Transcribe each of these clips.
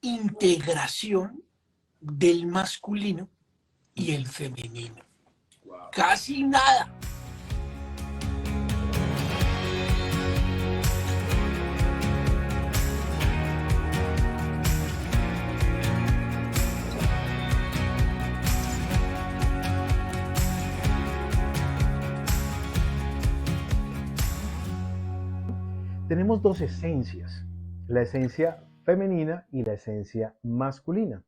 integración del masculino y el femenino. Wow. Casi nada. Tenemos dos esencias, la esencia femenina y la esencia masculina.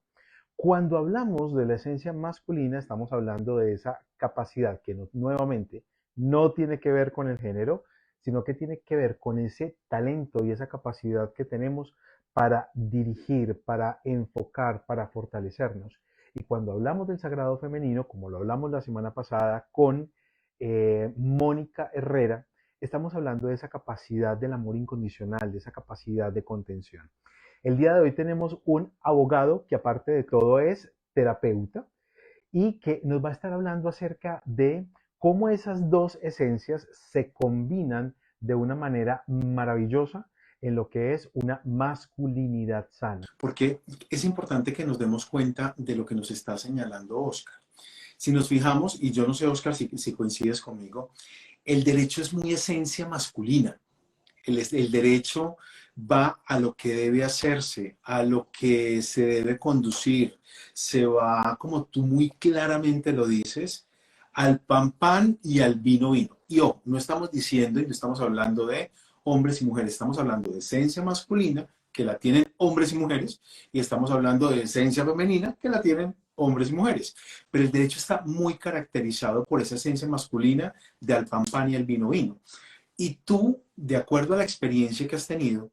Cuando hablamos de la esencia masculina, estamos hablando de esa capacidad que nuevamente no tiene que ver con el género, sino que tiene que ver con ese talento y esa capacidad que tenemos para dirigir, para enfocar, para fortalecernos. Y cuando hablamos del sagrado femenino, como lo hablamos la semana pasada con Mónica Herrera, estamos hablando de esa capacidad del amor incondicional, de esa capacidad de contención. El día de hoy tenemos un abogado que aparte de todo es terapeuta y que nos va a estar hablando acerca de cómo esas dos esencias se combinan de una manera maravillosa en lo que es una masculinidad sana. Porque es importante que nos demos cuenta de lo que nos está señalando Oscar. Si nos fijamos, y yo no sé, Oscar, si coincides conmigo, el derecho es muy esencia masculina. El derecho va a lo que debe hacerse, a lo que se debe conducir. Se va, como tú muy claramente lo dices, al pan pan y al vino vino. Y ojo, no estamos diciendo y no estamos hablando de hombres y mujeres, estamos hablando de esencia masculina, que la tienen hombres y mujeres, y estamos hablando de esencia femenina, que la tienen hombres y mujeres. Pero el derecho está muy caracterizado por esa esencia masculina de al pan pan y al vino vino. Y tú, de acuerdo a la experiencia que has tenido,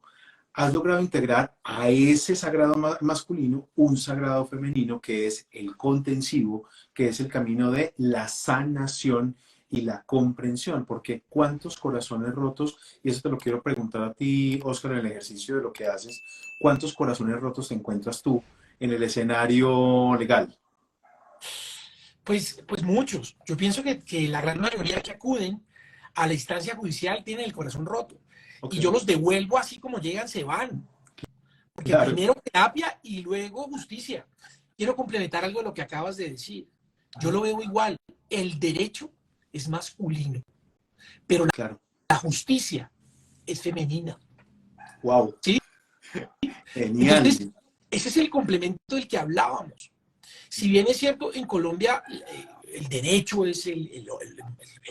has logrado integrar a ese sagrado masculino un sagrado femenino que es el contensivo, que es el camino de la sanación y la comprensión. Porque ¿cuántos corazones rotos? Y eso te lo quiero preguntar a ti, Oscar, en el ejercicio de lo que haces. ¿Cuántos corazones rotos te encuentras tú en el escenario legal? Pues muchos. Yo pienso que la gran mayoría que acuden a la instancia judicial tienen el corazón roto. Okay. Y yo los devuelvo así como llegan, se van. Porque claro, primero terapia y luego justicia. Quiero complementar algo de lo que acabas de decir. Yo lo veo igual. El derecho es masculino, pero claro, la justicia es femenina. Wow. ¿Sí? Genial. Entonces, ese es el complemento del que hablábamos. Si bien es cierto, en Colombia el derecho es el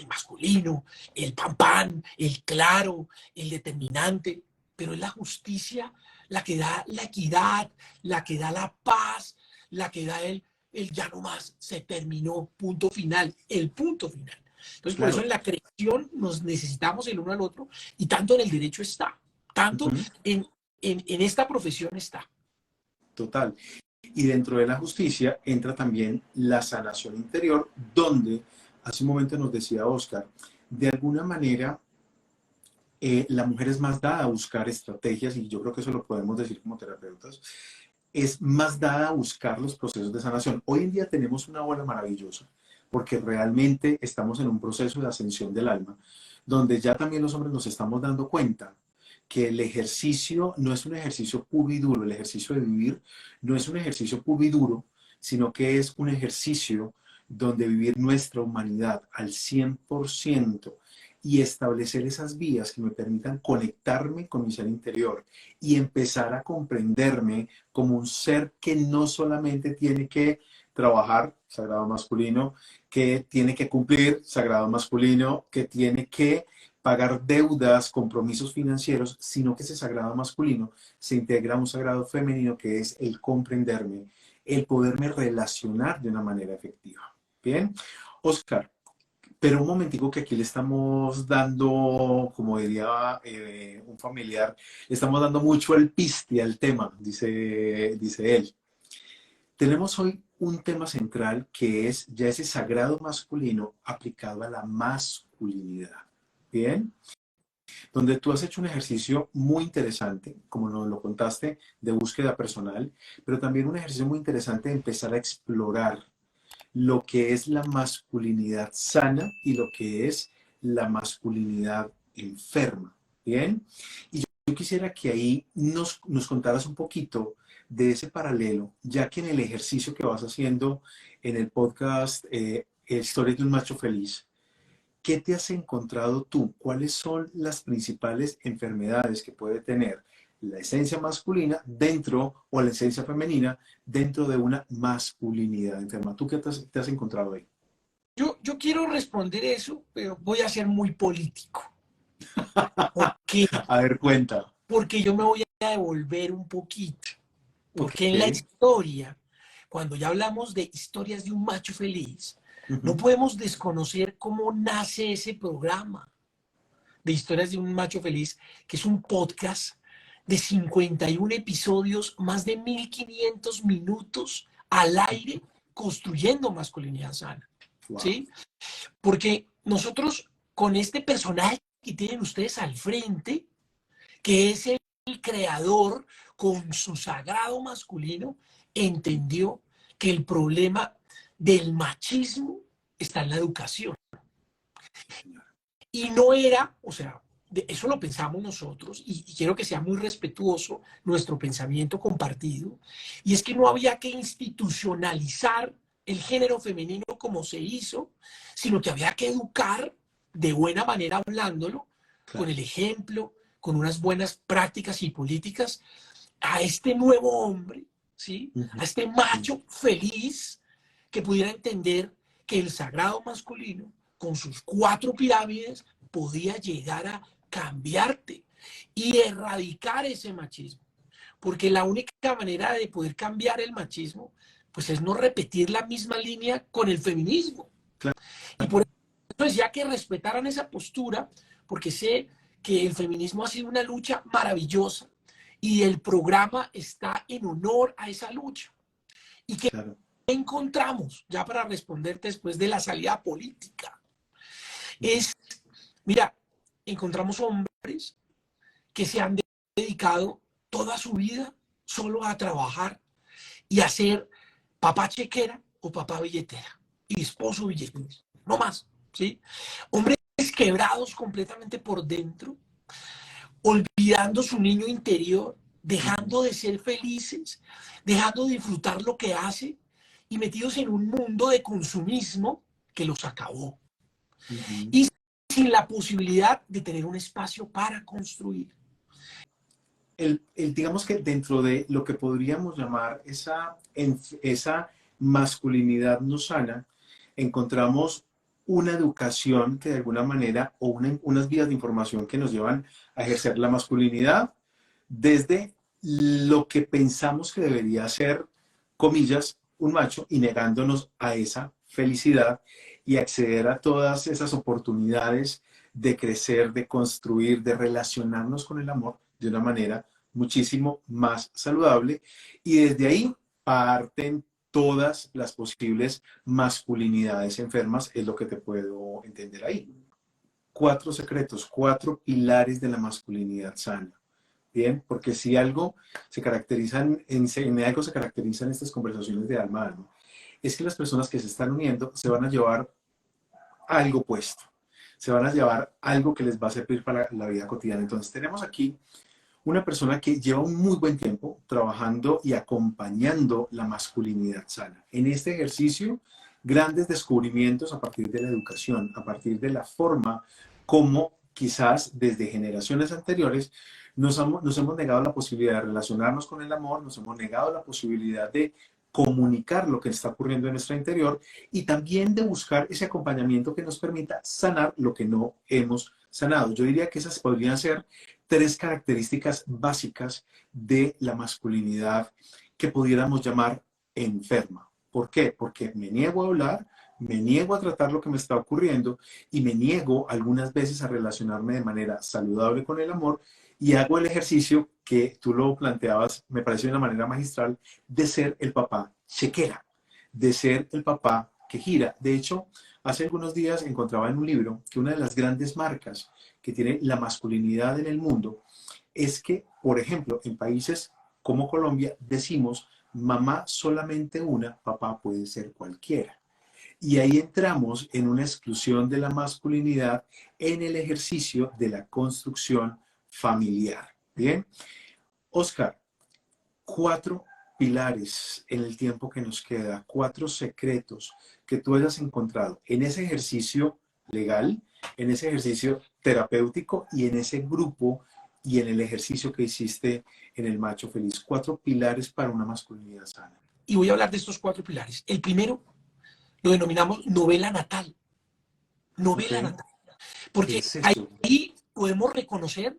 masculino, el pan pan, el claro, el determinante, pero es la justicia la que da la equidad, la que da la paz, la que da el ya no más, se terminó, punto final, el punto final. Entonces, claro, por eso en la creación nos necesitamos el uno al otro y tanto en el derecho está, tanto en esta profesión está. Total. Y dentro de la justicia entra también la sanación interior, donde hace un momento nos decía Oscar, de alguna manera la mujer es más dada a buscar estrategias, y yo creo que eso lo podemos decir como terapeutas, es más dada a buscar los procesos de sanación. Hoy en día tenemos una ola maravillosa, porque realmente estamos en un proceso de ascensión del alma, donde ya también los hombres nos estamos dando cuenta que el ejercicio no es un ejercicio puro y duro, el ejercicio de vivir no es un ejercicio puro y duro, sino que es un ejercicio donde vivir nuestra humanidad al 100% y establecer esas vías que me permitan conectarme con mi ser interior y empezar a comprenderme como un ser que no solamente tiene que trabajar, sagrado masculino, que tiene que cumplir, sagrado masculino, que tiene que pagar deudas, compromisos financieros, sino que ese sagrado masculino se integra a un sagrado femenino que es el comprenderme, el poderme relacionar de una manera efectiva. Bien, Oscar, pero un momentico que aquí le estamos dando, como diría un familiar, le estamos dando mucho el piste al tema, dice él. Tenemos hoy un tema central que es ya ese sagrado masculino aplicado a la masculinidad. Bien, donde tú has hecho un ejercicio muy interesante, como nos lo contaste, de búsqueda personal, pero también un ejercicio muy interesante de empezar a explorar lo que es la masculinidad sana y lo que es la masculinidad enferma. Bien, y yo quisiera que ahí nos contaras un poquito de ese paralelo, ya que en el ejercicio que vas haciendo en el podcast Historias de un macho feliz, ¿qué te has encontrado tú? ¿Cuáles son las principales enfermedades que puede tener la esencia masculina dentro, o la esencia femenina dentro de una masculinidad enferma? ¿Tú qué te has encontrado ahí? Yo quiero responder eso, pero voy a ser muy político. ¿Por qué? A ver, cuenta. Porque yo me voy a devolver un poquito. Ok. Porque en la historia, cuando ya hablamos de historias de un macho feliz, no Ujú. podemos desconocer cómo nace ese programa de historias de un macho feliz, que es un podcast de 51 episodios, más de 1500 minutos al aire, construyendo masculinidad sana. Wow. ¿Sí? Porque nosotros, con este personaje que tienen ustedes al frente, que es el creador con su sagrado masculino, entendió que el problema del machismo está en la educación. Y no era, o sea, eso lo pensamos nosotros, y quiero que sea muy respetuoso nuestro pensamiento compartido, y es que no había que institucionalizar el género femenino como se hizo, sino que había que educar de buena manera hablándolo, con Claro. el ejemplo, con unas buenas prácticas y políticas, a este nuevo hombre, ¿sí? Ujú. A este macho feliz que pudiera entender que el sagrado masculino, con sus 4 pirámides, podía llegar a cambiarte y erradicar ese machismo. Porque la única manera de poder cambiar el machismo, pues es no repetir la misma línea con el feminismo. Claro. Y por eso decía que respetaran esa postura, porque sé que el feminismo ha sido una lucha maravillosa y el programa está en honor a esa lucha. Y que Claro. encontramos, ya para responderte después de la salida política, es, mira, encontramos hombres que se han dedicado toda su vida solo a trabajar y a ser papá chequera o papá billetera y esposo billetera, no más, ¿sí? Hombres quebrados completamente por dentro, olvidando su niño interior, Ujú. dejando de ser felices, dejando de disfrutar lo que hace y metidos en un mundo de consumismo que los acabó. Ujú. Y sin la posibilidad de tener un espacio para construir. Digamos que dentro de lo que podríamos llamar esa masculinidad no sana, encontramos una educación que de alguna manera, o unas vías de información que nos llevan a ejercer la masculinidad desde lo que pensamos que debería ser, comillas, un macho, y negándonos a esa felicidad y acceder a todas esas oportunidades de crecer, de construir, de relacionarnos con el amor de una manera muchísimo más saludable. Y desde ahí parten todas las posibles masculinidades enfermas, es lo que te puedo entender ahí. 4 secretos, 4 pilares de la masculinidad sana. Bien, porque si algo se caracterizan, en algo se caracterizan estas conversaciones de alma a alma, es que las personas que se están uniendo se van a llevar algo puesto, se van a llevar algo que les va a servir para la vida cotidiana. Entonces tenemos aquí una persona que lleva un muy buen tiempo trabajando y acompañando la masculinidad sana. En este ejercicio, grandes descubrimientos a partir de la educación, a partir de la forma como quizás desde generaciones anteriores nos hemos negado la posibilidad de relacionarnos con el amor, nos hemos negado la posibilidad de comunicar lo que está ocurriendo en nuestro interior y también de buscar ese acompañamiento que nos permita sanar lo que no hemos sanado. Yo diría que esas podrían ser 3 características básicas de la masculinidad que pudiéramos llamar enferma. ¿Por qué? Porque me niego a hablar, me niego a tratar lo que me está ocurriendo y me niego algunas veces a relacionarme de manera saludable con el amor y hago el ejercicio que tú lo planteabas, me parece de una manera magistral, de ser el papá chequera, de ser el papá que gira. De hecho, hace algunos días encontraba en un libro que una de las grandes marcas que tiene la masculinidad en el mundo es que, por ejemplo, en países como Colombia decimos mamá solamente una, papá puede ser cualquiera. Y ahí entramos en una exclusión de la masculinidad en el ejercicio de la construcción familiar. Bien, Oscar, 4 pilares en el tiempo que nos queda, 4 secretos que tú hayas encontrado en ese ejercicio legal, en ese ejercicio terapéutico y en ese grupo y en el ejercicio que hiciste en el Macho Feliz. 4 pilares para una masculinidad sana. Y voy a hablar de estos 4 pilares. El primero lo denominamos novela natal. Novela natal. ¿Qué Porque es eso? ahí podemos reconocer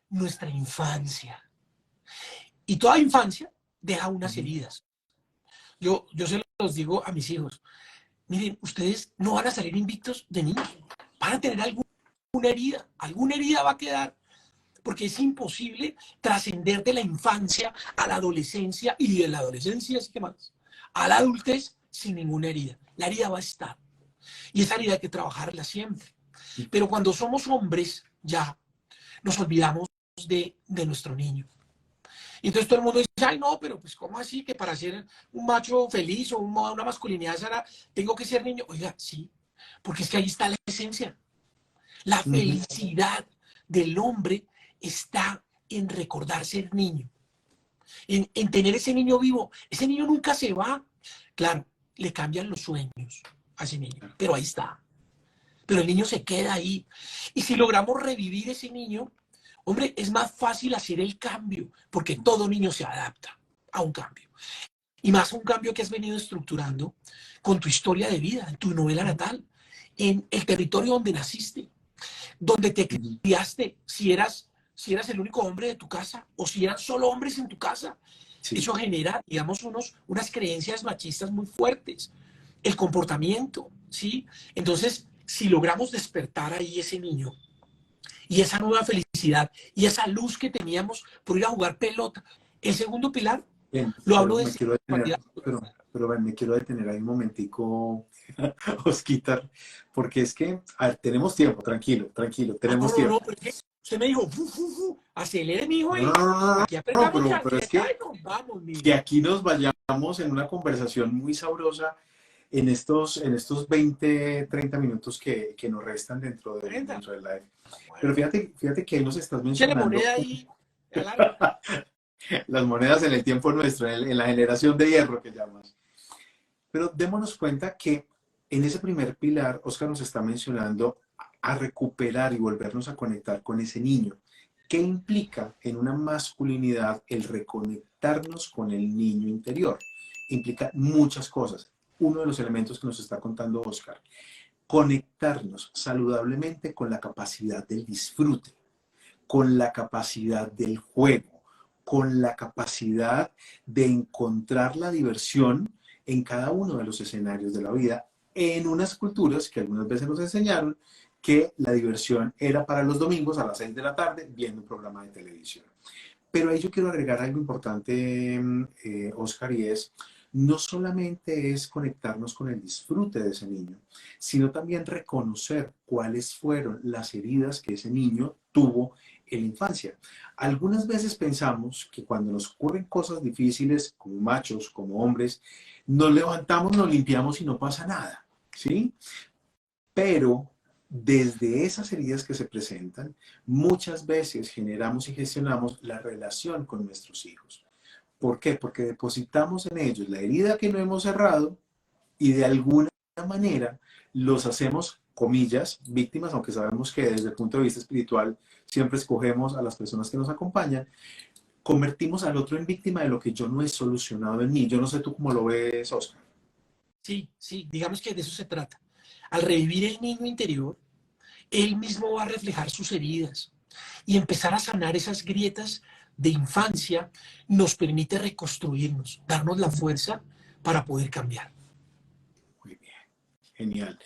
nuestra infancia. Y toda infancia deja unas heridas. Yo se los digo a mis hijos. Miren, ustedes no van a salir invictos de niños. Van a tener alguna herida va a quedar, porque es imposible trascender de la infancia a la adolescencia y de la adolescencia, así que más, a la adultez sin ninguna herida. La herida va a estar. Y esa herida hay que trabajarla siempre. Pero cuando somos hombres, ya nos olvidamos de nuestro niño. Y entonces todo el mundo dice, ay no, pero pues ¿cómo así que para ser un macho feliz o una masculinidad sana tengo que ser niño? Oiga, sí, porque es que ahí está la esencia. La felicidad del hombre está en recordar ser niño, en tener ese niño vivo. Ese niño nunca se va. Claro, le cambian los sueños a ese niño, pero ahí está. Pero el niño se queda ahí. Y si logramos revivir ese niño, hombre, es más fácil hacer el cambio, porque todo niño se adapta a un cambio. Y más un cambio que has venido estructurando con tu historia de vida, en tu novela natal, en el territorio donde naciste, donde te criaste, si eras el único hombre de tu casa o si eran solo hombres en tu casa. Sí. Eso genera, digamos, unas creencias machistas muy fuertes. El comportamiento, ¿sí? Entonces, si logramos despertar ahí ese niño y esa nueva felicidad y esa luz que teníamos por ir a jugar pelota. El segundo pilar, Bien, lo hablo me de quiero detener, pero me quiero detener ahí un momentico, Osquitar, porque es que, a ver, tenemos tiempo, tranquilo, tenemos tiempo. No, porque usted me dijo, acelere, mijo, y aquí No, apretamos pero es que, nos vamos, que aquí nos vayamos en una conversación muy sabrosa en estos 20, 30 minutos que nos restan dentro del live. Pero fíjate que ahí nos estás mencionando. Moneda ahí, las monedas en el tiempo nuestro, en la generación de hierro que llamas. Pero démonos cuenta que en ese primer pilar, Oscar nos está mencionando a recuperar y volvernos a conectar con ese niño. ¿Qué implica en una masculinidad el reconectarnos con el niño interior? Implica muchas cosas. Uno de los elementos que nos está contando Oscar, conectarnos saludablemente con la capacidad del disfrute, con la capacidad del juego, con la capacidad de encontrar la diversión en cada uno de los escenarios de la vida, en unas culturas que algunas veces nos enseñaron que la diversión era para los domingos a las 6 de la tarde viendo un programa de televisión. Pero ahí yo quiero agregar algo importante, Oscar, y es, no solamente es conectarnos con el disfrute de ese niño, sino también reconocer cuáles fueron las heridas que ese niño tuvo en la infancia. Algunas veces pensamos que cuando nos ocurren cosas difíciles, como machos, como hombres, nos levantamos, nos limpiamos y no pasa nada, ¿sí? Pero desde esas heridas que se presentan, muchas veces generamos y gestionamos la relación con nuestros hijos. ¿Por qué? Porque depositamos en ellos la herida que no hemos cerrado y de alguna manera los hacemos, comillas, víctimas, aunque sabemos que desde el punto de vista espiritual siempre escogemos a las personas que nos acompañan, convertimos al otro en víctima de lo que yo no he solucionado en mí. Yo no sé tú cómo lo ves, Oscar. Sí, digamos que de eso se trata. Al revivir el niño interior, él mismo va a reflejar sus heridas y empezar a sanar esas grietas de infancia nos permite reconstruirnos, darnos la fuerza para poder cambiar. Muy bien, genial.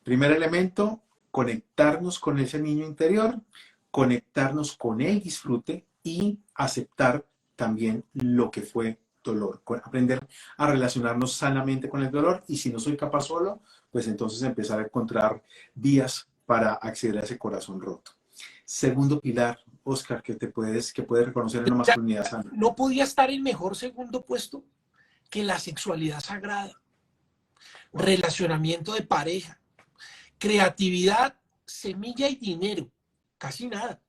Primer elemento, conectarnos con ese niño interior, conectarnos con el disfrute y aceptar también lo que fue dolor, aprender a relacionarnos sanamente con el dolor y si no soy capaz solo, pues entonces empezar a encontrar vías para acceder a ese corazón roto. Segundo pilar, Oscar, que puedes reconocer en la masculinidad sana. No podía estar en mejor segundo puesto que la sexualidad sagrada, relacionamiento de pareja, creatividad, semilla y dinero, casi nada.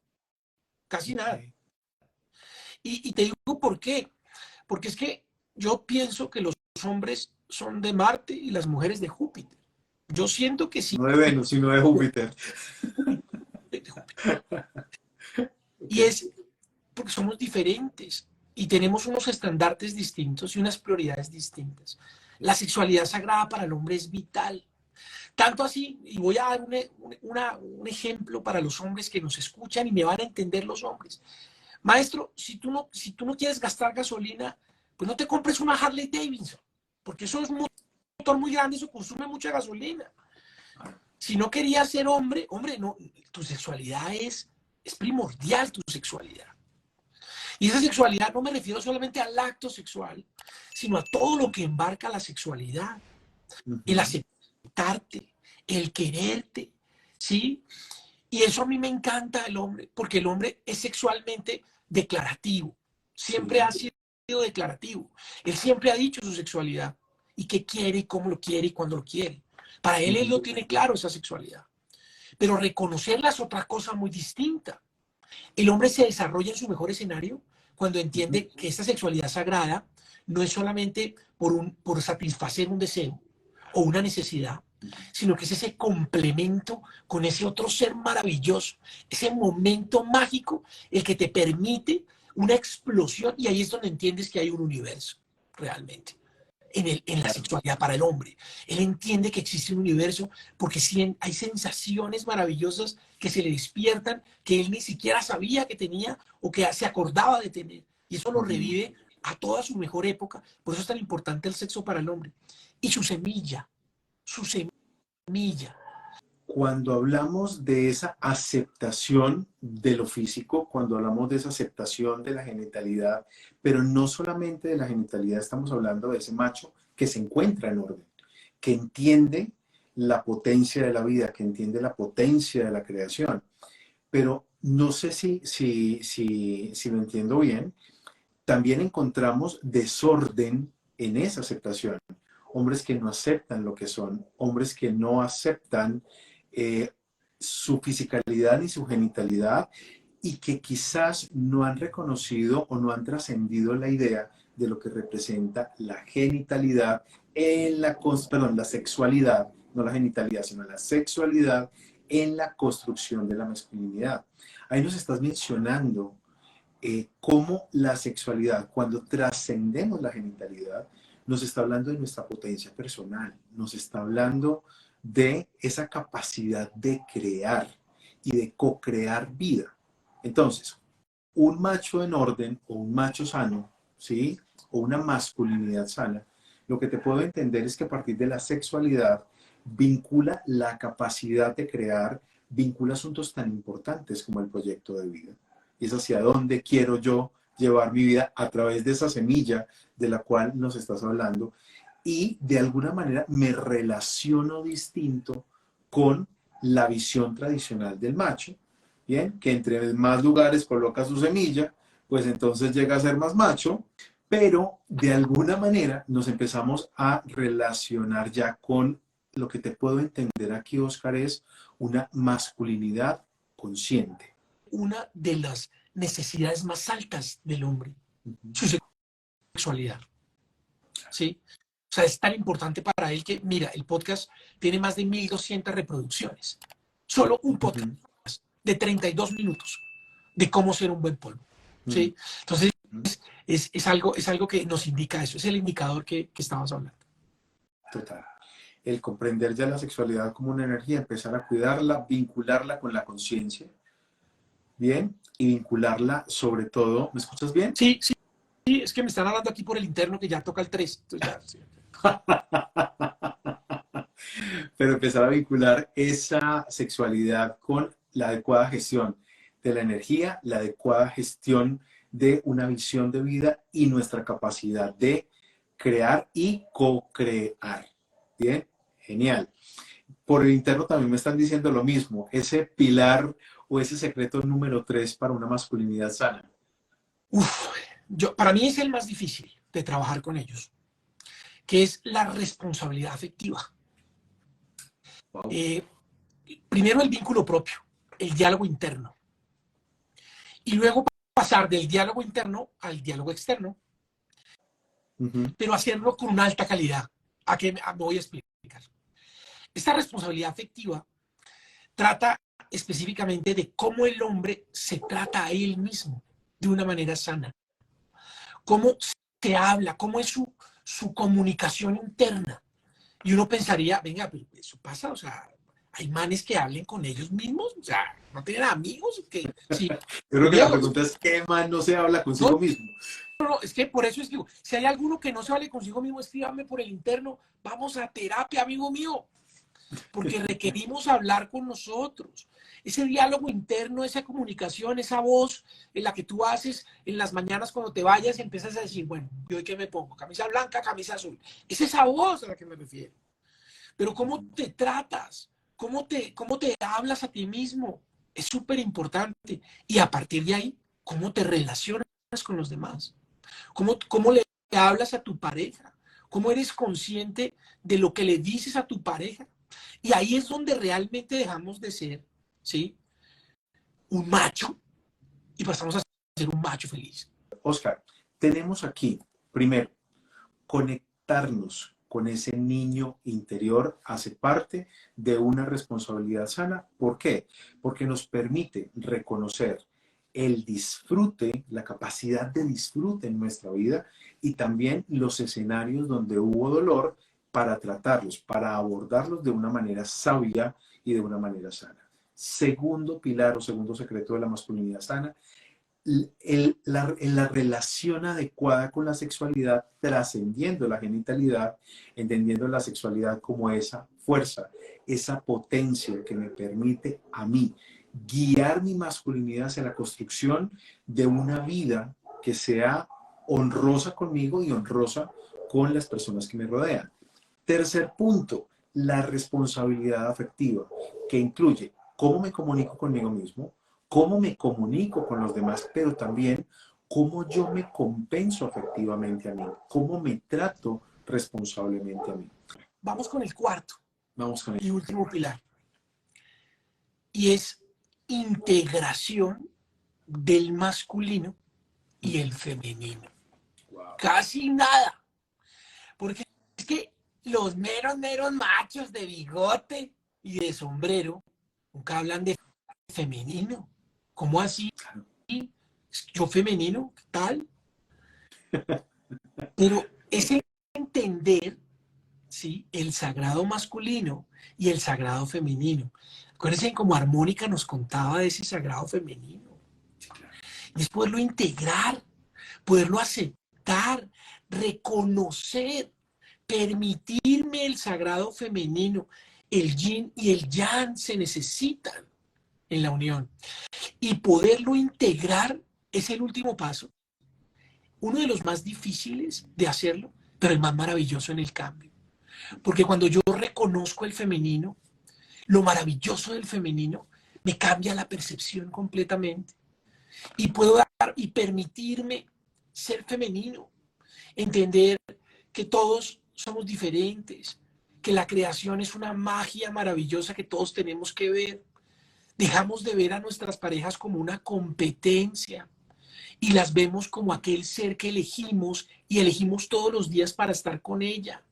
Y te digo por qué. porque es que yo pienso que los hombres son de Marte y las mujeres de Júpiter. Yo siento que sí. No de Venus, sino de Júpiter. De Júpiter. Y Okay. es porque somos diferentes y tenemos unos estandartes distintos y unas prioridades distintas. La sexualidad sagrada para el hombre es vital. Tanto así, y voy a dar un ejemplo para los hombres que nos escuchan y me van a entender los hombres. Maestro, si tú no quieres gastar gasolina, pues no te compres una Harley Davidson, porque eso es un motor muy grande, eso consume mucha gasolina. Si no querías ser hombre, no, tu sexualidad es primordial, tu sexualidad. Y esa sexualidad no me refiero solamente al acto sexual, sino a todo lo que embarca la sexualidad. El aceptarte, el quererte, ¿sí? Y eso a mí me encanta del hombre, porque el hombre es sexualmente declarativo. Siempre ha sido declarativo. Él siempre ha dicho su sexualidad y qué quiere, cómo lo quiere y cuándo lo quiere. Para él lo tiene claro, esa sexualidad. Pero reconocerla es otra cosa muy distinta. El hombre se desarrolla en su mejor escenario cuando entiende que esta sexualidad sagrada no es solamente por satisfacer un deseo o una necesidad, sino que es ese complemento con ese otro ser maravilloso, ese momento mágico, el que te permite una explosión, y ahí es donde entiendes que hay un universo, realmente, en la sexualidad para el hombre. Él entiende que existe un universo porque sí, hay sensaciones maravillosas que se le despiertan, que él ni siquiera sabía que tenía o que se acordaba de tener, y eso lo revive a toda su mejor época. Por eso es tan importante el sexo para el hombre. Y su semilla. Cuando hablamos de esa aceptación de lo físico, cuando hablamos de esa aceptación de la genitalidad, pero no solamente de la genitalidad, estamos hablando de ese macho que se encuentra en orden, que entiende la potencia de la vida, que entiende la potencia de la creación. Pero no sé si lo entiendo bien, también encontramos desorden en esa aceptación. Hombres que no aceptan lo que son, hombres que no aceptan eh, su fisicalidad ni su genitalidad y que quizás no han reconocido o no han trascendido la idea de lo que representa la genitalidad en la sexualidad, no la genitalidad, sino la sexualidad en la construcción de la masculinidad. Ahí nos estás mencionando cómo la sexualidad, cuando trascendemos la genitalidad, nos está hablando de nuestra potencia personal, nos está hablando de esa capacidad de crear y de co-crear vida. Entonces, un macho en orden o un macho sano, ¿sí? O una masculinidad sana, lo que te puedo entender es que a partir de la sexualidad vincula la capacidad de crear, vincula asuntos tan importantes como el proyecto de vida. Y es hacia dónde quiero yo llevar mi vida a través de esa semilla de la cual nos estás hablando. Y de alguna manera me relaciono distinto con la visión tradicional del macho, ¿bien? Que entre más lugares coloca su semilla, pues entonces llega a ser más macho, pero de alguna manera nos empezamos a relacionar ya con lo que te puedo entender aquí, Oscar, es una masculinidad consciente. Una de las necesidades más altas del hombre, su sexualidad, ¿sí? O sea, es tan importante para él que, mira, el podcast tiene más de 1.200 reproducciones. Solo un podcast de 32 minutos de cómo ser un buen polvo, ¿sí? Entonces, es algo que nos indica eso, es el indicador que estábamos hablando. Total. El comprender ya la sexualidad como una energía, empezar a cuidarla, vincularla con la conciencia, ¿bien? Y vincularla sobre todo, ¿me escuchas bien? Sí, sí, sí, es que me están hablando aquí por el interno que ya toca el 3. Entonces ya, sí. Pero empezar a vincular esa sexualidad con la adecuada gestión de la energía, la adecuada gestión de una visión de vida y nuestra capacidad de crear y co-crear. Bien, genial. Por el interno también me están diciendo lo mismo, ese pilar o ese secreto número 3 para una masculinidad sana. Para mí es el más difícil de trabajar con ellos, que es la responsabilidad afectiva. Wow. Primero el vínculo propio, el diálogo interno. Y luego pasar del diálogo interno al diálogo externo. pero hacerlo con una alta calidad. ¿A qué me voy a explicar? Esta responsabilidad afectiva trata específicamente de cómo el hombre se trata a él mismo de una manera sana. Cómo se habla, cómo es su comunicación interna. Y uno pensaría, venga, pero eso pasa, o sea, hay manes que hablen con ellos mismos, o sea, no tienen amigos, que sí. Yo creo que la pregunta es, ¿qué man no se habla consigo No, mismo? no, es que por eso es que si hay alguno que no se hable consigo mismo, escríbame por el interno, vamos a terapia, amigo mío, porque requerimos hablar con nosotros. Ese diálogo interno, esa comunicación, esa voz en la que tú haces en las mañanas cuando te vayas y empiezas a decir, bueno, ¿yo hoy qué me pongo? Camisa blanca, camisa azul. Es esa voz a la que me refiero. Pero ¿cómo te tratas? ¿Cómo te hablas a ti mismo? Es súper importante. Y a partir de ahí, ¿cómo te relacionas con los demás? ¿Cómo le hablas a tu pareja? ¿Cómo eres consciente de lo que le dices a tu pareja? Y ahí es donde realmente dejamos de ser, ¿sí?, un macho y pasamos a ser un macho feliz. Oscar, tenemos aquí, primero, conectarnos con ese niño interior hace parte de una responsabilidad sana. ¿Por qué? Porque nos permite reconocer el disfrute, la capacidad de disfrute en nuestra vida y también los escenarios donde hubo dolor para tratarlos, para abordarlos de una manera sabia y de una manera sana. Segundo pilar o segundo secreto de la masculinidad sana, la relación adecuada con la sexualidad, trascendiendo la genitalidad, entendiendo la sexualidad como esa fuerza, esa potencia que me permite a mí guiar mi masculinidad hacia la construcción de una vida que sea honrosa conmigo y honrosa con las personas que me rodean. Tercer punto, la responsabilidad afectiva, que incluye cómo me comunico conmigo mismo, cómo me comunico con los demás, pero también cómo yo me compenso afectivamente a mí, cómo me trato responsablemente a mí. Vamos con el cuarto Vamos con y ello. último pilar. Y es integración del masculino y el femenino. Wow. Casi nada. Porque es que los meros machos de bigote y de sombrero nunca hablan de femenino. ¿Cómo así? Yo femenino, ¿qué tal? Pero es entender, ¿sí?, el sagrado masculino y el sagrado femenino. Acuérdense como Armónica nos contaba de ese sagrado femenino. Y es poderlo integrar, poderlo aceptar, reconocer, permitirme el sagrado femenino. El yin y el yang se necesitan en la unión. Y poderlo integrar es el último paso. Uno de los más difíciles de hacerlo, pero el más maravilloso en el cambio. Porque cuando yo reconozco el femenino, lo maravilloso del femenino, me cambia la percepción completamente. Y puedo dar y permitirme ser femenino, entender que todos somos diferentes, que la creación es una magia maravillosa que todos tenemos que ver. Dejamos de ver a nuestras parejas como una competencia y las vemos como aquel ser que elegimos y elegimos todos los días para estar con ella.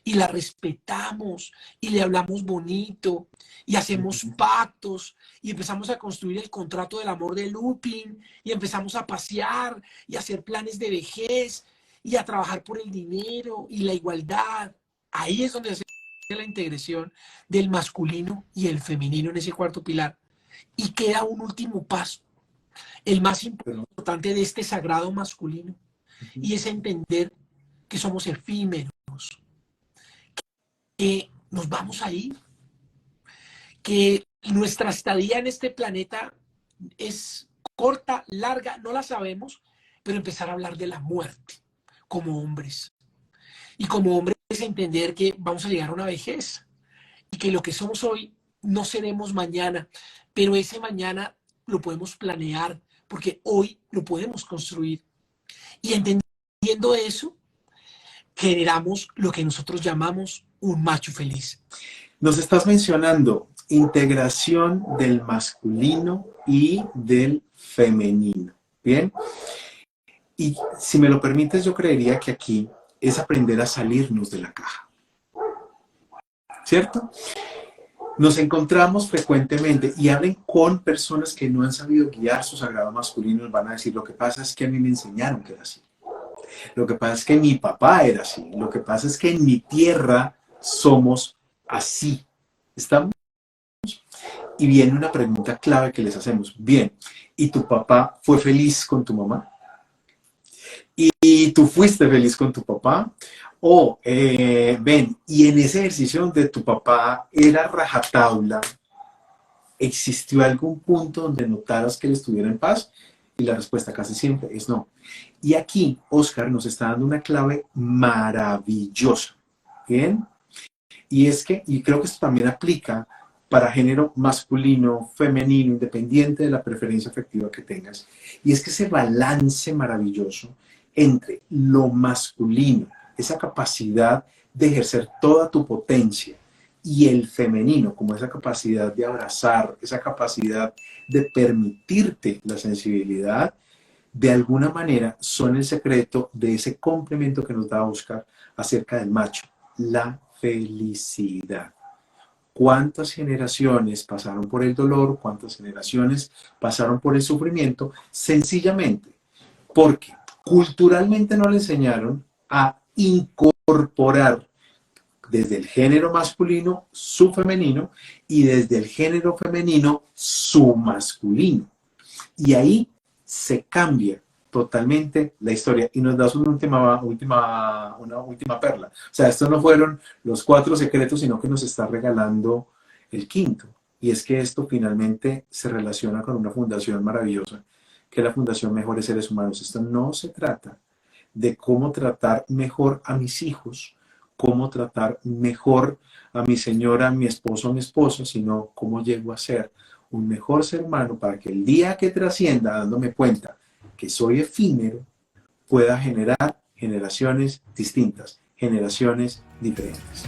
Y la respetamos y le hablamos bonito y hacemos pactos y empezamos a construir el contrato del amor de Lupin y empezamos a pasear y a hacer planes de vejez y a trabajar por el dinero y la igualdad. Ahí es donde se hace la integración del masculino y el femenino en ese cuarto pilar. Y queda un último paso, el más importante de este sagrado masculino, y es entender que somos efímeros, que nos vamos a ir, que nuestra estadía en este planeta es corta, larga, no la sabemos, pero empezar a hablar de la muerte como hombres. Y como hombres entender que vamos a llegar a una vejez y que lo que somos hoy no seremos mañana, pero ese mañana lo podemos planear porque hoy lo podemos construir. Y entendiendo eso, generamos lo que nosotros llamamos un macho feliz. Nos estás mencionando integración del masculino y del femenino. Bien. Y si me lo permites, yo creería que aquí es aprender a salirnos de la caja, ¿cierto? Nos encontramos frecuentemente y hablen con personas que no han sabido guiar su sagrado masculino, nos van a decir, lo que pasa es que a mí me enseñaron que era así. Lo que pasa es que mi papá era así. Lo que pasa es que en mi tierra somos así. ¿Estamos? Y viene una pregunta clave que les hacemos. Bien, ¿y tu papá fue feliz con tu mamá? ¿Y tú fuiste feliz con tu papá? O, ven, y en ese ejercicio donde tu papá era rajatabla, ¿existió algún punto donde notaras que él estuviera en paz? Y la respuesta casi siempre es no. Y aquí Oscar nos está dando una clave maravillosa. ¿Bien? Y es que, y creo que esto también aplica para género masculino, femenino, independiente de la preferencia afectiva que tengas. Y es que ese balance maravilloso entre lo masculino, esa capacidad de ejercer toda tu potencia, y el femenino, como esa capacidad de abrazar, esa capacidad de permitirte la sensibilidad, de alguna manera son el secreto de ese complemento que nos da Oscar acerca del macho, la felicidad. ¿Cuántas generaciones pasaron por el dolor? ¿Cuántas generaciones pasaron por el sufrimiento? Sencillamente porque culturalmente no le enseñaron a incorporar desde el género masculino su femenino y desde el género femenino su masculino. Y ahí se cambia totalmente la historia. Y nos das una última perla. O sea, estos no fueron los 4 secretos, sino que nos está regalando el quinto. Y es que esto finalmente se relaciona con una fundación maravillosa, que es la Fundación Mejores Seres Humanos. Esto no se trata de cómo tratar mejor a mis hijos, cómo tratar mejor a mi señora, a mi esposo, a mi esposa, sino cómo llego a ser un mejor ser humano para que el día que trascienda, dándome cuenta que soy efímero, pueda generar generaciones distintas, generaciones diferentes.